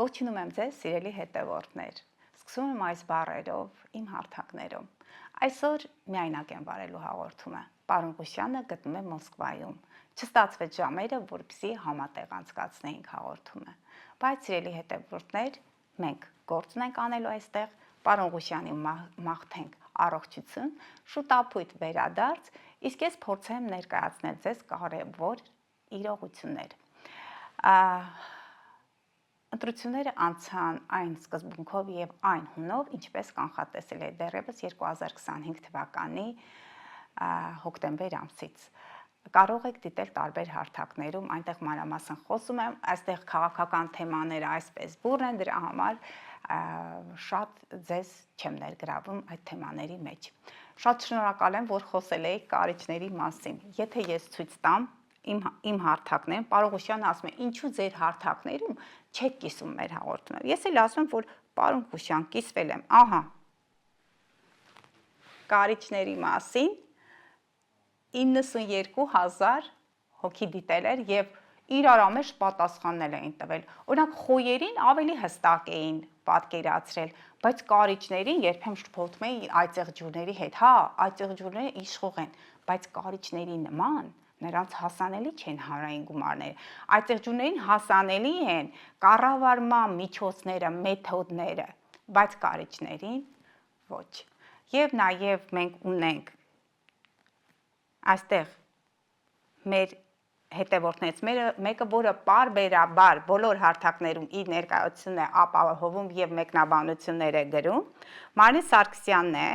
Ողջունում եմ ձեզ, սիրելի հետևորդներ։ Սկսում եմ այս բառերով իմ հարթակներում։ Այսօր միայնակ եմ վարելու հաղորդումը։ Պարոն Ղուշյանը գտնում է Մոսկվայում։ Չստացվեց ժամերը, որպեսզի համատեղ անցկացնեինք հաղորդումը։ Բայց սիրելի հետևորդներ, մենք գործ ունենք անելու այստեղ, պարոն Ղուշյանի մաղթենք առողջություն, շուտապույտ վերադարձ, իսկ ես փորձեմ ներկայացնել ձեզ կարևոր իրողություններ։ Ընտրությունները անցան այն սկզբունքով եւ այն հունով, ինչպես կանխատեսել է դեռևս 2025 թվականի հոկտեմբեր ամսից։ Կարող եք դիտել տարբեր հարթակներում, այնտեղ մանրամասն խոսում եմ, այստեղ քաղաքական թեմաները այսպես բուռն են, դրա համար շատ ձեզ չեմ ներգրավում այդ թեմաների մեջ։ Շատ շնորհակալ եմ, որ խոսել եք կարիճների մասին։ Եթե ես ցույց տամ իմ հարթակներում, պարոն Ղուշյանը ասում է, ինչու ձեր հարթակներում չեք կիսում մեր հաղորդումը։ Ես էլ ասում եմ, որ պարոն Ղուշյան, կիսվել եմ, ահա, կարիճների մասին 92,000 հոգի դիտել էր եւ իրար ամեջ պատասխաններ էին տվել։ Օրինակ խոյերին ավելի հստակ էին պատկերացրել, բայց կարիճներին երբեմն շփոթում էին այծեղ ջուրների հետ։ Հա, այծեղ ջուրները իշխող են, բայց կարիճների նման նրանց հասանելի չեն հանրային գումարները։ Այծեղ ջուրներին հասանելի են կառավարման միջոցները, մեթոդները, բայց կարիճներին ոչ։ Եվ նաև մենք ունենք այստեղ մեր հետևորդներից մեկը, որը պարբերաբար բոլոր հարթակներում իր ներկայությունն է ապահովում եւ մեկնաբանություններ է գրում, Մարինե Սարգսյանն է,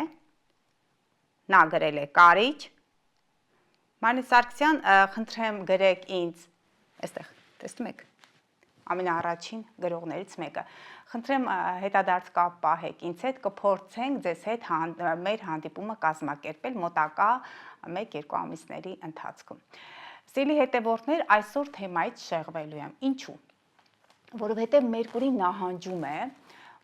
նա գրել է կարիճ։ Մարինե Սարգսյան, խնդրեմ գրեք ինձ, այստեղ, տեսնում եք, ամենաառաջին գրողներից մեկը։ Խնդրեմ հետադարձ կապ պահեք ինձ հետ, կփորձենք ձեզ հետ մեր հանդիպումը կազմակերպել մոտակա 1-2 ամիսների ընթացքում։ Սիրելի հետևորդներ, այսօր թեմայից շեղվելու եմ։ Ինչու՞։ Որովհետև Մերկուրին նահանջում է,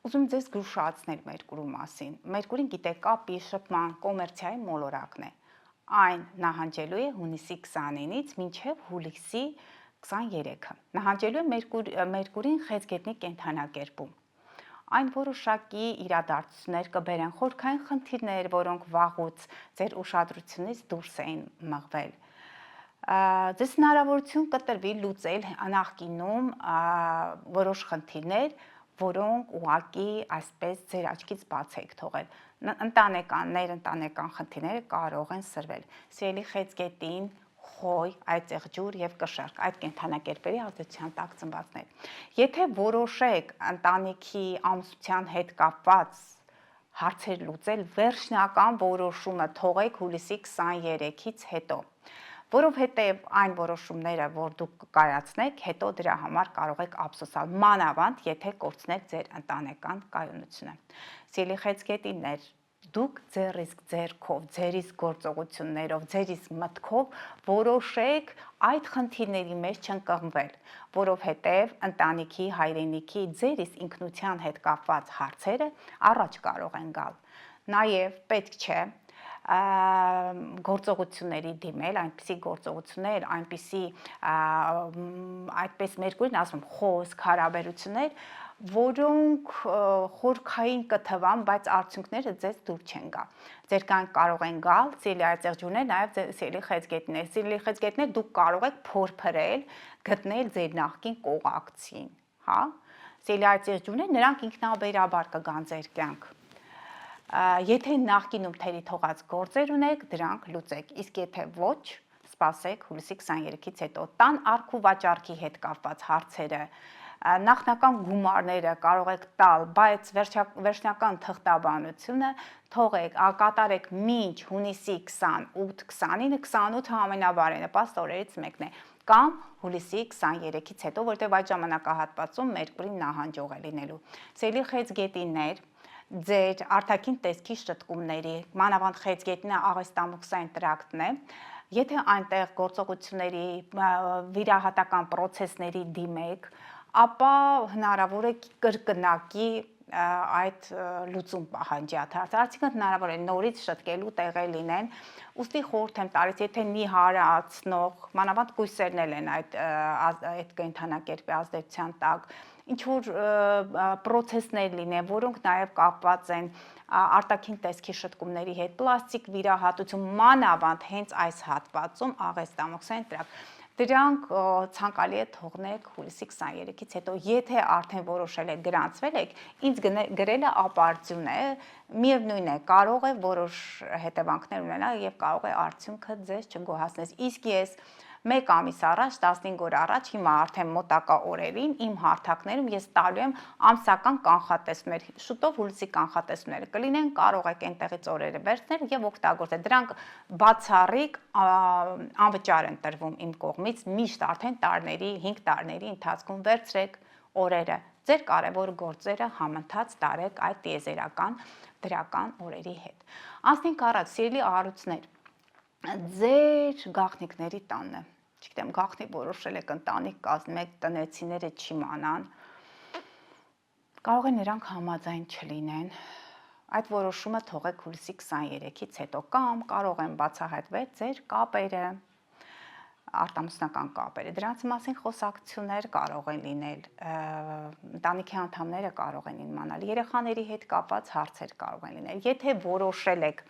ուզում ձեզ զգուշացնել Մերկուրու մասին։ Մերկուրին գիտեք կապի, շփման, կոմերցիայի մոլորակն է։ Այն նահանջելու է հունիսի 29-ից մինչև հուլիսի 23-ը։ Նահանջելու է Մերկուրին Խեցգետնի կենդանակերպում։ Այն որոշակի իրադարձություններ կբերեն, խորքային խնդիրներ, որոնք վաղուց ձեր ուշադրությունից դուրս էին մղվել։ Ձեզ հնարավորություն կտրվի լուծել նախկինում որոշ խնդիրներ, որոնք ուղղակի այսպես ձեր աչքից բաց եք թողել։ Ընտանեկան խնդիրները կարող են սրվել։ Սիրելի Խեցգետին, խոյ, այծեղ ջուր եւ կշեռք, այդ կենդանակերպերի ազդեցության տակ ծնվածներ։ Եթե որոշեք ընտանիքի ամուսնության հետ կապված հարցեր լուծել, վերջնական որոշումը թողեք հուլիսի 23-ից հետո, որովհետև այն որոշումները, որ դուք կկայացնեք, հետո դրա համար կարող եք ափսոսալ, մանավանդ, եթե կորցնեք ձեր ընտանեկան կայունությունը։ Սիրելի Խեցգետիններ, դուք ձեր իսկ ձեռքով, ձեր իսկ գործողություններով, ձեր իսկ մտքով որոշեք այդ խնդիրների մեջ չընկղմվել, որովհետև ընտանիքի, հայրենիքի, ձեր իսկ ինքնության հետ կապված հարցերը առաջ կարող են գալ։ Նաև պետք չէ գործողությունների դիմել, այնպիսի գործողություններ, այդպես Մերկուրին ասում խոսք, հարաբերություններ, որոնք խորքային կթվան, բայց արդյունքները ձեզ դուր չեն գա։ Ձեր կան կարող են գալ սիրելի այծեղ ջուրներ, նաև սիրելի խեցգետներ։ Սիրելի խեցգետներ, դուք կարող եք փորփրել, գտնել ձեր նախկին կողակցին, հա։ Սիրելի այծեղ ջուրներ, նրանք ինքնաբերաբար կգան ձեր կյանք։ Եթե նախկինում թերի թողած գործեր ունեք, դրանք լուծեք, իսկ եթե ոչ, սպասեք հուլիսի 23-ից հետո տան արք ու վաճառքի հետ կապված հարցերը, նախնական գումարները կարող եք տալ, բայց վերջնական թղթաբանությունը թողեք, կատարեք մինչ հունիսի 28-29, 28-ը ամենաբարենպաստ օրերից մեկն է, կամ հուլիսի 23-ից հետո, որտեղ այդ ժամանակահատվածում Մերկուրին նահանջող է լինելու։ Սիրելի խեցգետիններ, ձեր արտաքին տեսքի շտկումների, մանավանդ խեցգետնը աղեստամոքսային տրակտն է, եթե այնտեղ գործողությունների, վիրահատական պրոցեսների դիմեք, ապա հնարավոր է կրկնակի այդ լուծում պահանջի արդյունքում հնարավոր է նորից շտկելու տեղեր լինեն, ուստի խորհուրդ եմ տալիս, եթե նիհարացնող, մանավանդ կույսերն են այդ կենդանակերպի ազդեցության տակ, ինչ որ process-ներ լինեն, որոնք նաև կապված են արտաքին տեսքի շտկումների հետ, պլաստիկ վիրահատություն, մանավանդ հենց այս հատվածում աղեստամոքսային տրակտ, դրանք ցանկալի է թողնեք հուլիսի 23-ից հետո, եթե արդեն որոշել եք գրանցվել եք, ինձ գրելը ապարդյուն է, միևնույն է, կարող է որոշ հետևանքներ ունենալ եւ կարող է արդյունքը ձեզ չգոհացնել։ Իսկ ես 1 ամիս առաջ, 15 օր առաջ, հիմա արդեն մոտակա օրերին իմ հարթակներում ես տալու եմ ամսական կանխատեսումներ, շուտով հուլիսի կանխատեսումները կլինեն, կարող եք այնտեղից օրերը վերցնել եւ օգտագործել։ Դրանք բացառիկ անվճար են տրվում իմ կողմից, միշտ արդեն տարիների, 5 տարիների ընթացքում վերցրեք օրերը։ Ձեր կարևոր գործերը համընթաց տարեք այդ տիեզերական դրական օրերի հետ։ Անցնենք առաջ, սիրելի առույցներ, ձեր գաղտնիքների տանն է, չգիտեմ, գաղտնի որոշել եք ընտանիք կազմեք, տնեցիները չիմանան, կարող է նրանք համաձայն չլինեն, այդ որոշումը թողեք հուլիսի 23-ից հետո, կամ կարող են բացահայտվել ձեր կապերը, արտամասնական կապերը, դրանց մասին խոսակցություններ կարող են լինել, ընտանիքի անդամները կարող են իմանալ, երեխաների հետ կապված հարցեր կարող են լինել, եթե որոշել եք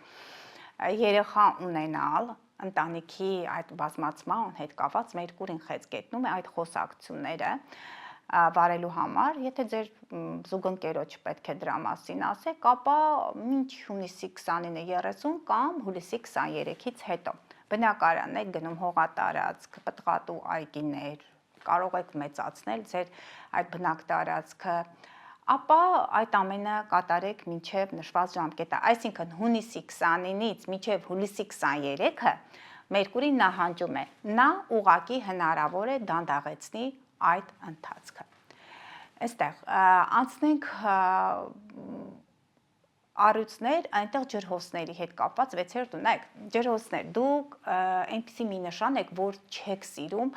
երեխա ունենալ, ընտանիքի այդ բազմացման հետ կապված Մերկուրին խեցգետնում է այդ խոսակցությունները վարելու համար, եթե ձեր զուգընկերոջ պետք է դրա մասին ասեք, ապա մինչ հունիսի 29-30 կամ հուլիսի 23-ից հետո բնակարան եք գնում, հողատարածք, պտղատու այգիներ, կարող եք մեծացնել ձեր այդ բնակտարածքը, ապա այդ ամենը կատարեք մինչև նշված ժամկետը, այսինքն հունիսի 29-ից մինչև հուլիսի 23-ը Մերկուրին նահանջում է, նա ուղղակի հնարավոր է դանդաղեցնի այդ ընթացքը։ Այստեղ անցնենք առույցներ, այնտեղ ջրհոսների հետ կապված 6-րդ ունեք, ջրհոսներ, դուք այնպիսի մի նշան եք, որ չեք սիրում,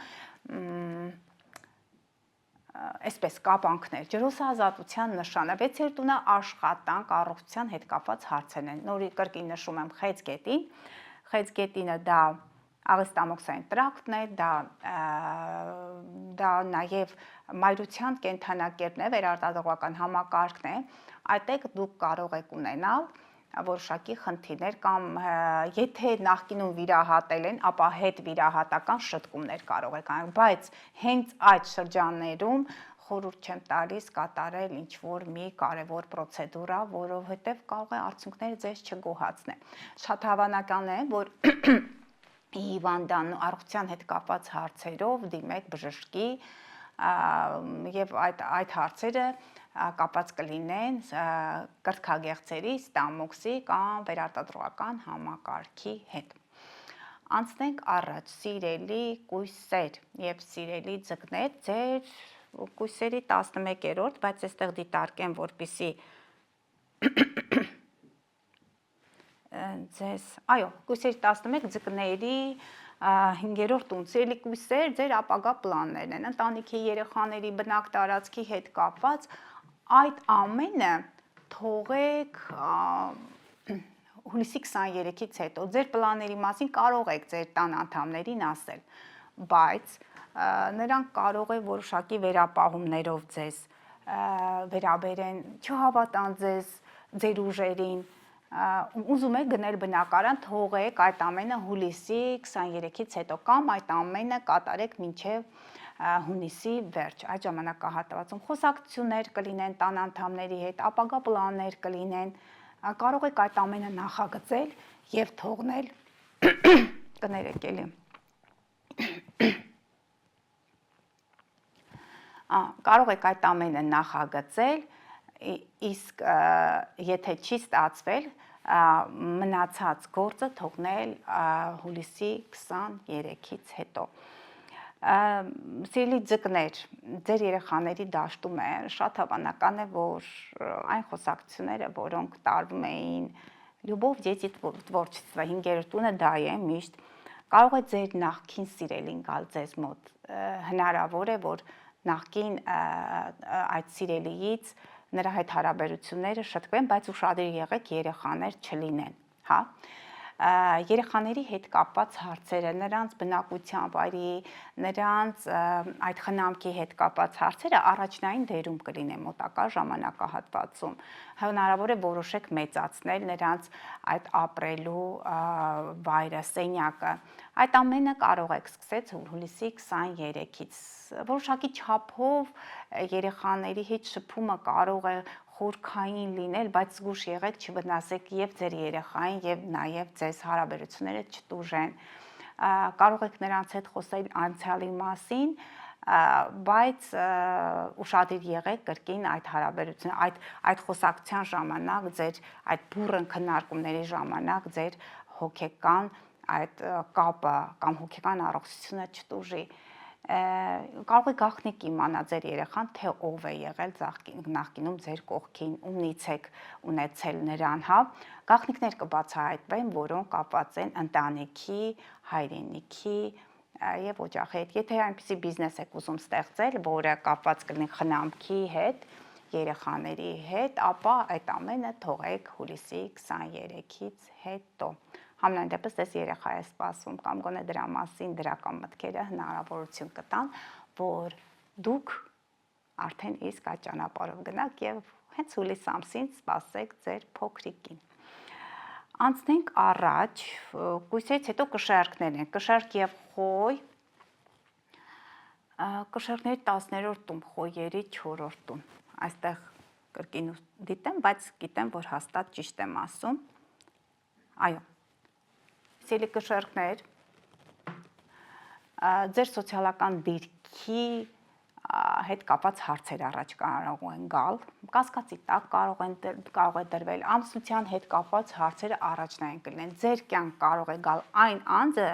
այսպես կապանքներ, ջրհոսազատության նշանը, 6-րդ տունը աշխատանք, առողջության հետ կապված հարցեր են, նորի կրկին նշում եմ խեցգետին, խեցգետինը դա աղեստամոքսային տրակտն է, դա նաև մայրության կենդանակերպն է, վերարտադրողական համակարգն է, այդտեղ դուք կարող եք ունենալ որոշակի խնդիրներ կամ եթե նախկինում վիրահատել են, ապա հետ վիրահատական շտկումներ կարող եք անել, բայց հենց այդ շրջաններում խորհուրդ չեմ տալիս կատարել ինչ-որ մի կարևոր պրոցեդուրա, որովհետև կարող է արդյունքները ձեզ չգոհացնեն։ Շատ հավանական է, որ հիվանդան առողջության հետ կապված հարցերով դիմեք բժշկի եւ այդ հարցերը կապված կլինեն կրծքագեղձերի, ստամոքսի կամ վերարտադրողական համակարգի հետ։ Անցնենք առաջ, սիրելի կույսեր եւ սիրելի ձկներ, ձեր կույսերի 11-րդ, բայց այստեղ դիտարկեմ, որպեսզի ձեզ, այո, կույսերի 11 ձկների 5-րդ տուն, սիրելի կույսեր, ձեր ապագա պլաններն են, ընտանիքի երեխաների բնակ տարածքի հետ կապված, այդ ամենը թողեք հուլիսի 23-ից հետո, ձեր պլանների մասին կարող եք ձեր տան անդամներին ասել, բայց նրանք կարող է որոշակի վերապահումներով ձեզ վերաբերեն, չհավատան ձեր ուժերին, ուզում եք գնել բնակարան, թողեք այդ ամենը հուլիսի 23-ից հետո կամ այդ ամենը կատարեք մինչև հունիսի վերջ, այդ ժամանակահատվածում խոսակցություններ կլինեն տան անդամների հետ, ապագա պլաններ կլինեն, կարող եք այդ ամենը նախագծել եւ թողնել, կներեք էլի, կարող եք այդ ամենը նախագծել, իսկ եթե չի ստացվել, մնացած գործը թողնել հուլիսի 23-ից հետո։ Սիրելի ձկներ, ձեր երեխաների դաշտում է, շատ հավանական է, որ այն խոսակցությունները, որոնք տարվում էին լյուբով դետի տворчество, 5-րդ տունը դա է միշտ, կարող է ձեր նախկին սիրելին գալ ձեզ մոտ, հնարավոր է, որ նախկին այդ սիրելիից նրա հետ հարաբերությունները շտկվեն, բայց ուշադիր եղեք երեխաներ չլինեն, հա։ երեխաների հետ կապված հարցերը, նրանց բնակության վայրի, նրանց այդ խնամքի հետ կապված հարցերը առաջնային դերում կլինեն մոտակա ժամանակահատվածում։ Հնարավոր է որոշեք մեծացնել նրանց այդ ապրելու վայրը, սենյակը։ Այդ ամենը կարող եք սկսել հուլիսի 23-ից։ Որոշակի չափով երեխաների հետ շփումը կարող է խորքային լինել, բայց զգուշ եղեք, չվնասեք եւ ձեր երեխային եւ նաեւ ձեզ հարաբերությունները չտուժեն։ Կարող եք նրանց հետ խոսել անցյալի մասին, բայց ուշադիր եղեք կրկին այդ հարաբերությունը, այդ խոսակցության ժամանակ, ձեր այդ բուռն քննարկումների ժամանակ ձեր հոգեկան այդ կապը կամ հոգեկան առողջությունը չտուժի։ Կարող է գաղտնիք իմանա ձեր երեխան, թե ով է եղել նախկինում ձեր կողքին, ումնից եք ունեցել նրան, հա։ Գաղտնիքներ կբացահայտվեն, որոնք կապված են ընտանիքի, հայրենիքի եւ օջախի հետ։ Եթե այնպիսի բիզնես եք ուզում ստեղծել, որը կապված կլինի խնամքի հետ, երեխաների հետ, ապա այդ ամենը թողեք հուլիսի 23-ից հետո։ Համենայն դեպս դες երեխա է սպասում կամ գոնե դրա մասին դրական մտքերը հնարավորություն կտան, որ դուք արդեն իսկ այդ ճանապարհով գնաք եւ հենց հուլիս ամսին սպասեք ձեր փոքրիկին։ Անցնենք առաջ, կույսերից հետո կշեռքներ են, կշեռք եւ խոյ, կշեռքների 10-րդ տուն, խոյերի 4-րդ տուն, այստեղ կրկին դիտեմ, բայց գիտեմ, որ հաստատ ճիշտ եմ ասում, այո, սիրելի կշեռքներ, ձեր սոցիալական դիրքի հետ կապված հարցեր առաջ կարող են գալ, կասկածի տակ կարող է դրվել, ամուսնության հետ կապված հարցերը առաջնային կլինեն, ձեր կյանք կարող է գալ այն անձը,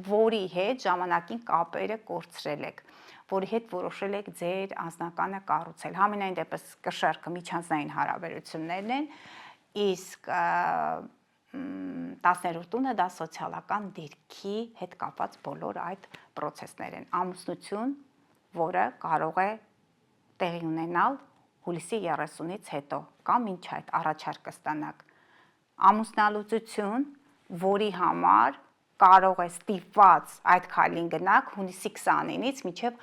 որի հետ ժամանակին կապերը կորցրել եք, որի հետ որոշել եք ձեր անձնականը կառուցել, համենայն դեպս կշեռքը միջանձնային հարաբերություններն են, իսկ 10-րդ տունը դա սոցիալական դիրքի հետ կապված բոլոր այդ պրոցեսներ են, ամուսնություն, որը կարող է տեղի ունենալ հուլիսի 30-ից հետո կամ ինչ այդ առաջարկ կստանաք, ամուսնալուծություն, որի համար կարող է ստիպված այդ քայլին գնաք հունիսի 29-ից մինչև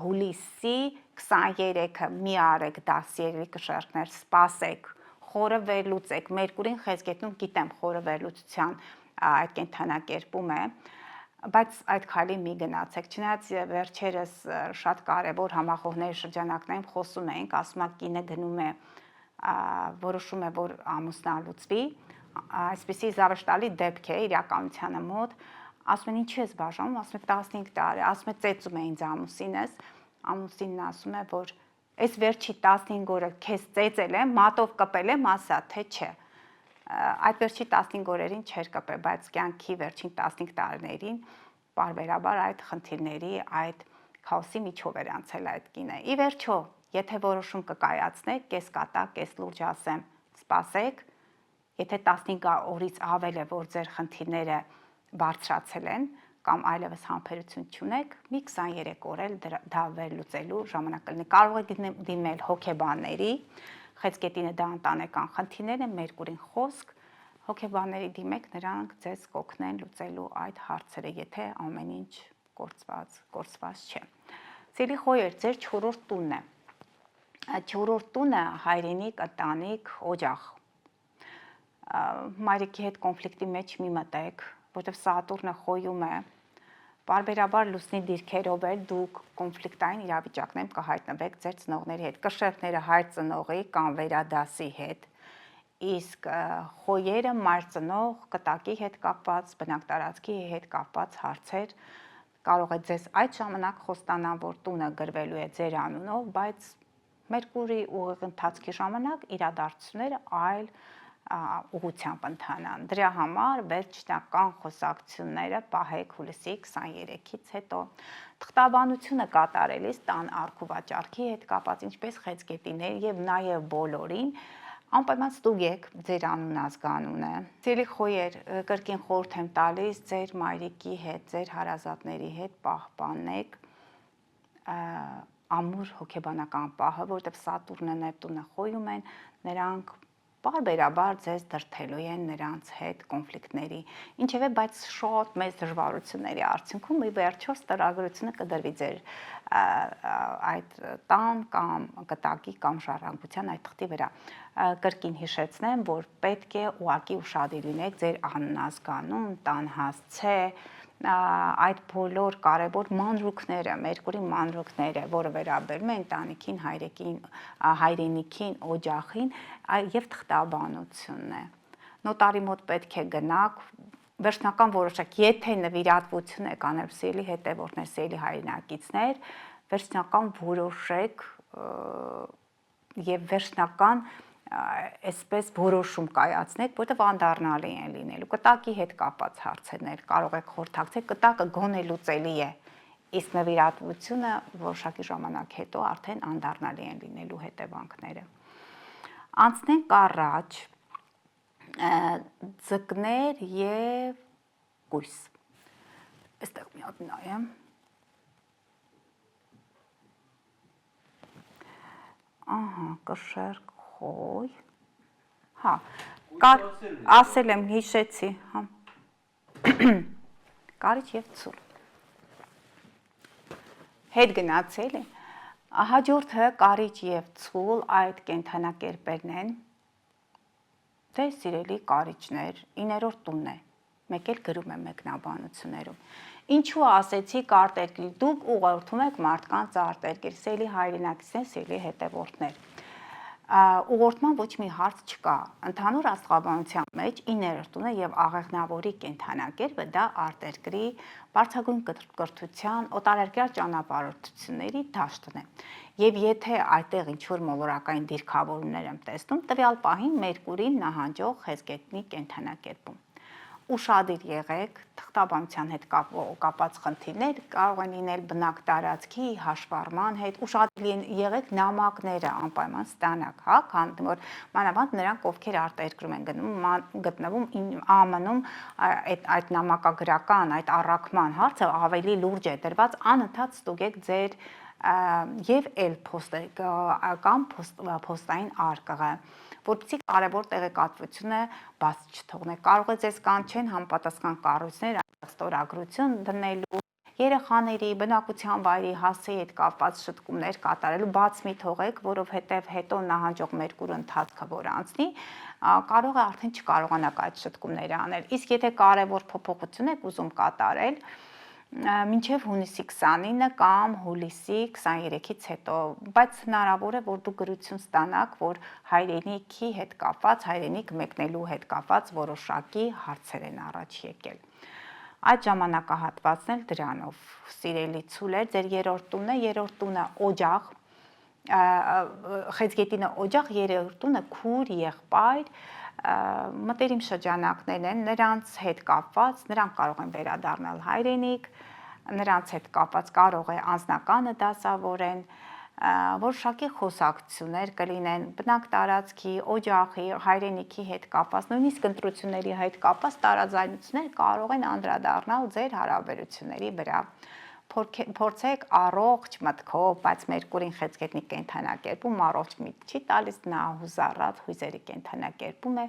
հուլիսի 23-ը մի արեք դա սիրելի կշեռքներ, սպասեք, խորը վերլուծեք, Մերկուրին խեցգետնում գիտեմ խորը վերլուծության այդ կենթանակերպում է, բայց այդ քայլին մի գնացեք, չնայած վերջերս շատ կարևոր համախոհների շրջանակներում խոսում էինք, ասում է կինը գնում է, որոշում է, որ ամուսնալուծվի, այսպիսի զավեշտալի դեպք է իրականությանը մոտ, ասում են ինչի ես բաժանում, ասում է 15 տարի, ասում է ծեծում է ինձ ամուսինս, ամուսինն ասում է, որ այս վերջի 15 օրը քեզ ծեծել եմ, մատով կպել եմ, ասա, թե չէ, այդ վերջի 15 օրերին չէր կպել, բայց կյանքի վերջին 15 տարիներին պարբերաբար այդ խնդիրների, այդ քաոսի միջով էր անցել այդ կինը։ Ի վերջո, եթե որոշում կկայացնեք, կես կատակ, կես լուրջ ասեմ, սպասեք, եթե 15 օրից ավել է, որ ձեր խնդիրները բարձրացել են կամ այլևս համբերություն չունեք, մի 23 օր էլ դա վերլուծելու ժամանակ կլինի։ Կարող է դիմել հոգեբանների, խեցգետինը դա ընտանեկան խնդիրներ են, Մերկուրին խոսք, հոգեբանների դիմեք, նրանք ձեզ կօգնեն լուծելու այդ հարցերը, եթե ամեն ինչ կորցված չէ։ Սիրելի խոյեր, ձեր 4-րդ տունն է։ 4-րդ տունը հայրենիք, ընտանիք, օջախ։ Մայրիկի հետ կոնֆլիկտի մեջ մի մտեք, որտեղ Սատուրնը խոյում է, պարբերաբար լուսնի դիրքերով էլ դուք կոնֆլիկտային իրավիճակներում կհայտնվեք ձեր ծնողների հետ, կշեռքները հայր ծնողի կամ վերադասի հետ, իսկ խոյերը մայր ծնող, կտակի հետ կապված, բնակտարածքի հետ կապված հարցեր կարող է ձեզ այդ ժամանակ խոստանան, որ տունը գրվելու է ձեր անունով, բայց Մերկուրի ուղիղ ընթացքի ժամանակ իրադարձությունները այլ ուղղությամբ ընթանան։ Դրա համար վերջնական խոսակցությունները պահեք հուլիսի 23-ից հետո։ Թղթաբանությունը կատարելիս տան արք ու վաճառքի հետ կապված, ինչպես խեցգետիներ եւ նաեւ բոլորին անպայման ստուգեք ձեր անուն ազգանունը։ Սիրելի խոյեր, կրկին խորհուրդ եմ տալիս ձեր մայրիկի հետ, ձեր հարազատների հետ պահպանեք ամուր հոգեբանական պահը, որտեղ Սատուրնը, Նեպտունը խոյում են, նրանք պարբերաբար ձեզ դրթելու են նրանց հետ կոնֆլիկտների, ինչևէ, բայց շատ մեծ դժվարությունների արդյունքում ի վերջո ստորագրությունը կդրվի ձեր այդ տան կամ կտակի կամ ժառանգության այդ թղթի վրա։ Կրկին հիշեցնեմ, որ պետք է ուղղակի ուշադիր լինեք ձեր անունազգանուն, տան հասցե, այդ բոլոր կարևոր մանրուքները, Մերկուրի մանրուքները, որը վերաբերում է ընտանիքին, հայրենիքին, օջախին եւ թղթաբանությունն է։ Նոտարի մոտ պետք է գնաք, վերջնական որոշեք, եթե նվիրատվություն եք անել սիրելի հետևորդներ, սիրելի հայրենակիցներ, վերջնական որոշեք եւ վերջնական այսպես որոշում կայացնեք, որտեղ անդառնալի են լինելու կտակի հետ կապված հարցերներ, կարող եք խորհրդակցել, կտակը գոնե լուծելի է, իսկ նվիրատվությունը որոշակի ժամանակ հետո արդեն անդառնալի են լինելու հետևանքները։ Անցնենք առաջ, ձկներ եւ կույս։ Այստեղ մի հատ նայեմ։ Ահա, կշեր խոյ, հա, ասել եմ, հիշեցի, հա, կարիճ և ցուլ, հետ գնացել է, հաջորդը կարիճ և ցուլ այդ կենդանակերպերն են, դե սիրելի կարիճներ, 9-րդ տունն է, մեկ էլ գրում եմ մեկնաբանություններում, ինչու ասեցի արտերկիր, դուք ուղղորդում եք մարդկանց արտերկիր, սիրելի հայրենակիցներ, սիրելի հետևորդներ, ուղղորդման ոչ մի հարց չկա, ընդհանուր աստղաբանության մեջ 9-րդ տունը եւ աղեղնավորի կենդանակերպը դա արտերկրի բարձրագույն կրթության, օտարերկրյա ճանապարհորդությունների դաշտն է։ Եվ եթե այդտեղ ինչ-որ մոլորակային դիրքավորումներ եմ տեսնում, տվյալ պահին Մերկուրին նահանջող խեցգետնի կենդանակերպում։ Ուշադիր եղեք, թղթաբանության հետ կապված խնդիրներ կարող են լինել բնակ տարածքի հաշվառման հետ, ուշադիր եղեք նամակները անպայման ստանաք, հա, քանի որ մանավանդ նրանք, ովքեր արտերկրում են գտնվում ԱՄՆ-ում, այդ նամակագրական, այդ առաքման հարցը ավելի լուրջ է դրված, անընդհատ ստուգեք ձեր եւ էլ կամ փոստային արկղը, որպեսզի կարևոր տեղեկատվությունը բաց չթողնեք, կարող է ձեզ կանչեն համապատասխան կառույցներ ստորագրություն դնելու, երեխաների, բնակության վայրի հասցեի հետ կապված շտկումներ կատարելու, բաց մի թողեք, որովհետև հետո նահանջող Մերկուրը ընթացքը որ անցնի, կարող է արդեն չկարողանաք այդ շտկումները անել, իսկ եթե կարևոր փոփոխություն եք ուզում կատարել, մինչև հունիսի 29-ը կամ հուլիսի 23-ից հետո, բայց հնարավոր է, որ դուք գրություն ստանաք, որ հայրենիքի հետ կապված, հայրենիք մեկնելու հետ կապված որոշակի հարցեր են առաջ եկել։ Այդ ժամանակահատվածն էլ դրանով, սիրելի ցուլեր, ձեր երրորդ տունը օջախ, խեցգետինը օջախ, երրորդ տունը քուր, եղբայր, մտերիմ շրջանակներն են, նրանց հետ կապված, նրանք կարող են վերադառնալ հայրենիք, նրանց հետ կապված կարող է անձնականը դասավորեն, որոշակի խոսակցություններ կլինեն բնակ տարածքի, օջախի, հայրենիքի հետ կապված, նույնիսկ ընտրությունների հետ կապված տարաձայնություններ կարող են անդրադառնալ ձեր հարաբերությունների վրա։ Փորձեք առողջ մտքով, բայց Մերկուրին խեցգետնի կենդանակերպում առողջ միտք չի տալիս, նա հուզառատ հույզերի կենդանակերպում է,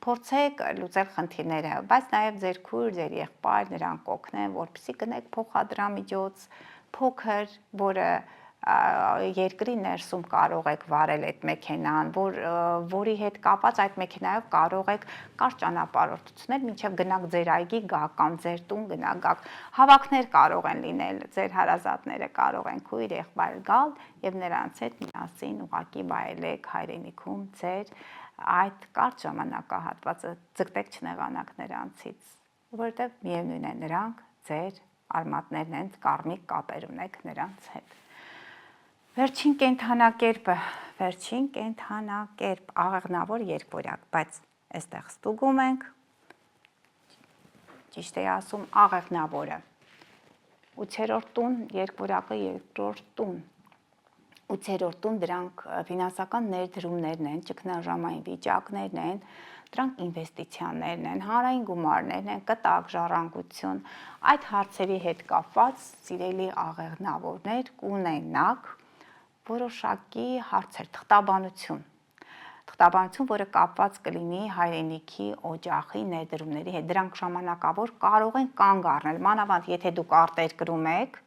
փորձեք լուծել խնդիրները, բայց նաև ձեր քույր, ձեր եղբայր նրանք կօգնեն, որպեսզի գնեք փոխադրամիջոց փոքր, որը երկրի ներսում կարող եք վարել այդ մեքենան, որի հետ կապված այդ մեքենայով կարող եք կարճ ճանապարհորդություններ, մինչև գնաք ձեր այգի գաք կամ ձեր տուն գնաք գաք, հավաքներ կարող են լինել, ձեր հարազատները կարող են քույր, եղբայր գալ եւ նրանց հետ միասին ուղակի վայելեք հայրենիքում ձեր այդ կարճ ժամանակահատվածը, ձգտեք չնեղանաք նրանցից, որովհետև միևնույն է նրանք ձեր արմատներն են, կարմիկ կապեր ունեք նրանց հետ։ Վերջին կենդանակերպ, աղեղնավոր երկվորյակ, բայց այստեղ ստուգում ենք, ճիշտ է ասում, աղեղնավորը, 8-րդ տուն, երկվորյակը 2-րդ տուն, 8-րդ տուն դրանք ֆինանսական ներդրումներն են, ճգնաժամային վիճակներն են, դրանք ինվեստիցիաներն են, հանրային գումարներն են, կտակ, ժառանգություն, այդ հարցերի հետ կապված սիրելի աղեղնավորներ կունենաք որոշակի հարցեր, թղթաբանություն թղթաբանություն, որը կապված կլինի հայրենիքի օջախի ներդրումների հետ։ Դրանք ժամանակավոր կարող են կանգ առնել, մանավանդ եթե դուք արտերկրում եք,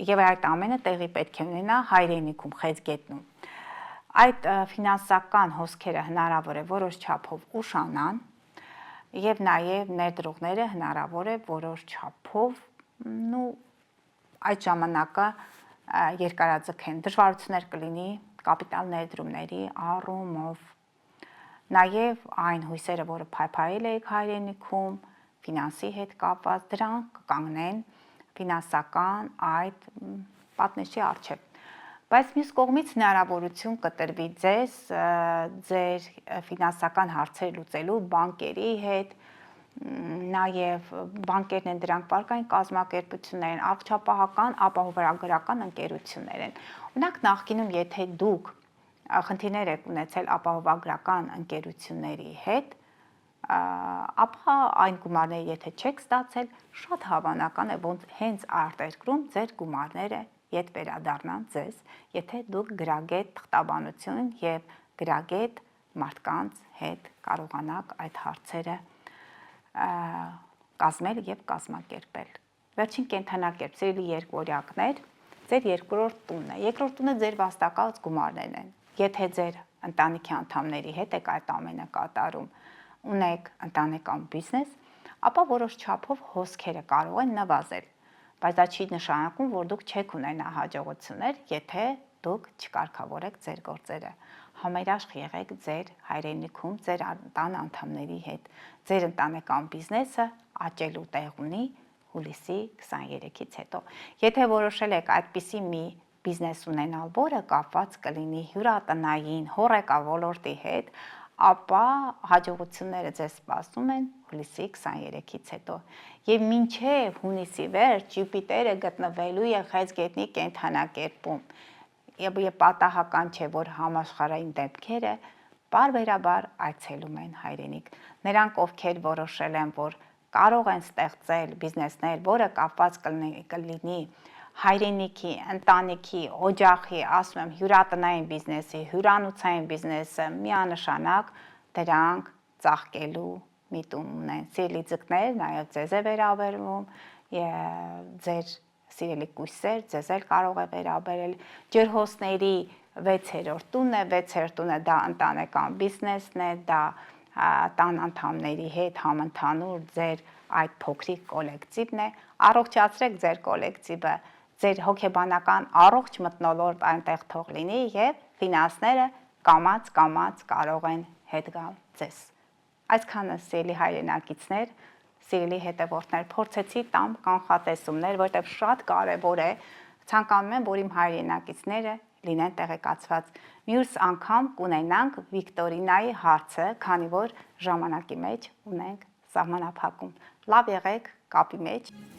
եւ այդ ամենը տեղի պետք է ունենա հայրենիքում, խեցգետնում։ Այդ ֆինանսական հոսքերը հնարավոր է որոշ չափով ուշանան եւ նաեւ ներդրողները հնարավոր է որոշ չափով այդ ժամանակը երկարաձգեն, դժվարություններ կլինի կապիտալ ներդրումների առումով։ Նաեւ այն հույսերը, որը փայփայել եք հայրենիքում, ֆինանսի հետ կապված, դրանք կկանգնեն ֆինանսական այդ պատնեշի առջև։ Բայց մյուս կողմից հնարավորություն կտրվի ձեզ ձեր ֆինանսական հարցեր լուծելու բանկերի հետ, նաև բանկերն են դրանք բանկային կազմակերպություններ են, առողջապահական, ապահովագրական ընկերություններ են։ Օրինակ նախկինում եթե դուք խնդիրներ եք ունեցել ապահովագրական ընկերությունների հետ, ապա այն գումարները եթե չեք ստացել, շատ հավանական է, որ հենց արտերկրում ձեր գումարները ետ վերադառնան ձեզ, եթե դուք գրագետ թղթաբանություն եւ գրագետ մարդկանց հետ կարողանաք այդ հարցերը կազմել եւ կազմակերպել։ Վերջին կենթանակերպ, սիրելի երկու օրինակներ, ձեր երկրորդ տունն է։ Երկրորդ տունը ձեր վաստակած գումարներն են։ Եթե ձեր ընտանիքի անդամների հետ եք այդ ամենը կատարում, ունեք ընտանեկան բիզնես, ապա որոշ չափով հոսքերը կարող են նվազել, բայց դա չի նշանակում, որ դուք չեք ունենա հաջողություններ, եթե դուք չկարգավորեք ձեր գործերը։ Համերաշխ եղեք ձեր հայրենիքում, ձեր ընտան անդամների հետ։ Ձեր ընտանեկան բիզնեսը աճելու տեղ ունի հուլիսի 23-ից հետո։ Եթե որոշել եք այդպիսի մի բիզնես ունենալ, որը կապված կլինի հյուրատնային, հոռեկա ոլորտի հետ, ապա հաջողությունները ձեզ սպասում են հուլիսի 23-ից հետո։ Եվ մինչև հունիսի վերջ Յուպիտերը գտնվելու է Խեցգետնի կենթանակերպում։ Եվ պատահական չէ, որ համաշխարհային դեպքերը բարբերաբար այցելում են հայրենիք։ Նրանք, ովքեր որոշել են, որ կարող են ստեղծել բիզնեսներ, որը կապված կլինի հայրենիքի, ընտանիքի, օջախի, ասում եմ, հյուրատնային բիզնեսի, հյուրանոցային բիզնեսը, միանշանակ դրանք ծաղկելու միտում ունեն։ Սիրելի ձկներ, նաև ձեզ է վերաբերվում, ձեր սիրելի կույսեր, ձեզ էլ կարող է վերաբերել։ Ջրհոսների 6-րդ տունն է, 6-րդ տունը դա ընտանեկան բիզնեսն է, դա տան անդամների հետ համընդհանուր ձեր այդ փոքրիկ կոլեկտիվն է, առողջացրեք ձեր կոլեկտիվը, ձեր հոգեբանական առողջ մթնոլորտ այնտեղ թող լինի եւ ֆինանսները կամաց կարող են հետ գալ ձեզ։ Այսքանը սիրելի հայրենակիցներ, սիրելի հետևորդներ, փորձեցի տամ կանխատեսումներ, որտեղ շատ կարևոր է, ցանկանում եմ, որ իմ հայրենակիցները լինեն տեղեկացված։ Մյուս անգամ կունենանք Վիկտորինայի հարցը, քանի որ ժամանակի մեջ ունենք սահմանափակում։ Լավ եղեք կապի մեջ։